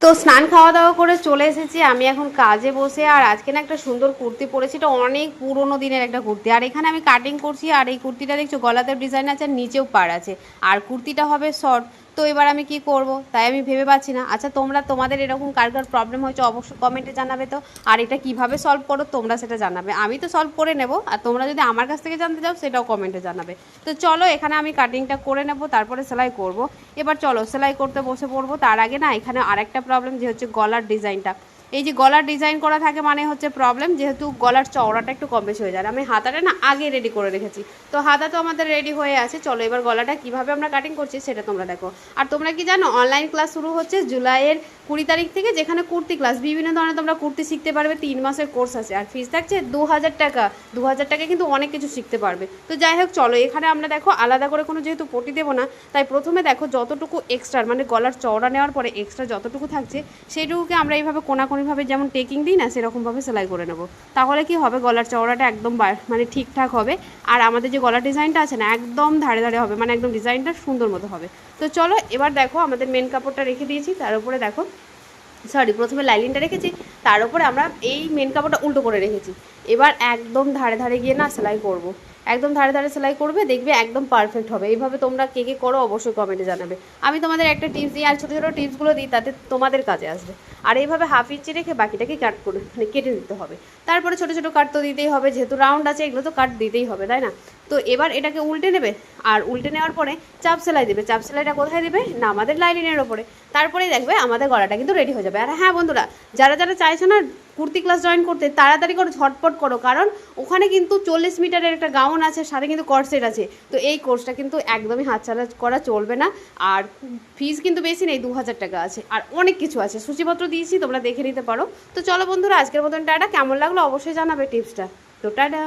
তো স্নান খাওয়া দাওয়া করে চলে এসেছি আমি এখন কাজে বসে। আর আজকে না একটা সুন্দর কুর্তি পরেছি, এটা অনেক পুরোনো দিনের একটা কুর্তি। আর এখানে আমি কাটিং করছি, আর এই কুর্তিটা দেখছো গলাতেও ডিজাইন আছে আর নিচেও পাড় আছে, আর কুর্তিটা হবে শর্ট। তো এবার আমি কি করব তাই আমি ভেবে পাচ্ছি না। আচ্ছা তোমরা তোমাদের এরকম কার কার প্রবলেম হয়েছে অবশ্যই কমেন্টে জানাবে তো। আর এটা কিভাবে সলভ করো তোমরা সেটা জানাবে, আমি তো সলভ করে নেব। আর তোমরা যদি আমার কাছ থেকে জানতে চাও সেটাও কমেন্টে জানাবে। তো চলো এখানে আমি কাটিংটা করে নেব, তারপরে সেলাই করব। এবার চলো সেলাই করতে বসে পড়বো। তার আগে না এখানে আরেকটা প্রবলেম, যে হচ্ছে গলার ডিজাইনটা। এই যে গলার ডিজাইন করা থাকে মানে হচ্ছে প্রবলেম, যেহেতু গলার চওড়াটা একটু কম বেশি হয়ে যায়। আমি হাতাটা না আগে রেডি করে রেখেছি, তো হাতা তো আমাদের রেডি হয়ে আছে। চলো এবার গলাটা কিভাবে আমরা কাটিং করছি সেটা তোমরা দেখো। আর তোমরা কি জানো অনলাইন ক্লাস শুরু হচ্ছে জুলাইয়ের 20 তারিখ থেকে, যেখানে কুর্তি ক্লাস বিভিন্ন ধরনের তোমরা কুর্তি শিখতে পারবে। 3 মাসের কোর্স আছে আর ফিস থাকছে 2000 টাকা। 2000 টাকায় কিন্তু অনেক কিছু শিখতে পারবে। তো যাই হোক চলো এখানে আমরা দেখো আলাদা করে কোনো যেহেতু পটি দেবো না, তাই প্রথমে দেখো যতটুকু এক্সট্রা মানে গলার চওড়া নেওয়ার পরে এক্সট্রা যতটুকু থাকছে সেইটুকুকে আমরা এইভাবে কোনাকুনিভাবে যেমন টেকিং দিই না সেরকমভাবে সেলাই করে নেব। তাহলে কি হবে গলার চওড়াটা একদম মানে ঠিকঠাক হবে। আর আমাদের যে গলার ডিজাইনটা আছে না একদম ধারে ধারে হবে, মানে একদম ডিজাইনটা সুন্দর মতো হবে। তো চলো এবার দেখো আমাদের মেন কাপড়টা রেখে দিয়েছি, তার উপরে দেখো প্রথমে লাইলিনটা রেখেছি, তার উপরে আমরা এই মেন কাপড়টা উল্টো করে রেখেছি। এবার একদম ধারে ধারে গিয়ে না সেলাই করব। একদম ধারে ধারে সেলাই করবে, দেখবে একদম পারফেক্ট হবে। এইভাবে তোমরা কে কে করো অবশ্যই কমেন্টে জানাবে। আমি তোমাদের একটা টিপস দিই, আর ছোটো ছোটো টিপসগুলো দিই, তাতে তোমাদের কাজে আসবে। আর এইভাবে হাফ ইঞ্চি রেখে বাকিটাকে কাট করে মানে কেটে দিতে হবে। তারপরে ছোটো ছোটো কাট তো দিতেই হবে, যেহেতু রাউন্ড আছে এগুলো তো কাট দিতেই হবে, তাই না? তো এবার এটাকে উল্টে নেবে, আর উল্টে নেওয়ার পরে চাপ সেলাই দেবে। চাপ সেলাইটা কোথায় দেবে না আমাদের লাইনিংয়ের ওপরে। তারপরেই দেখবে আমাদের গলাটা কিন্তু রেডি হয়ে যাবে। আর হ্যাঁ বন্ধুরা, যারা যারা চাইছো না কুর্তি ক্লাস জয়েন করতে, তাড়াতাড়ি করে ঝটপট করো, কারণ ওখানে কিন্তু 40 মিটারের একটা গাউন আছে, সাথে কিন্তু কর্সেট আছে। তো এই কোর্সটা কিন্তু একদমই হাতছাড়া করা চলবে না। আর ফিস কিন্তু বেশি নেই, 2000 টাকা আছে। আর অনেক কিছু আছে, সূচিপত্র দিয়েছি, তোমরা দেখে নিতে পারো। তো চলো বন্ধুরা আজকের মতন টাটা। কেমন লাগলো অবশ্যই জানাবে টিপসটা। তো টাটা।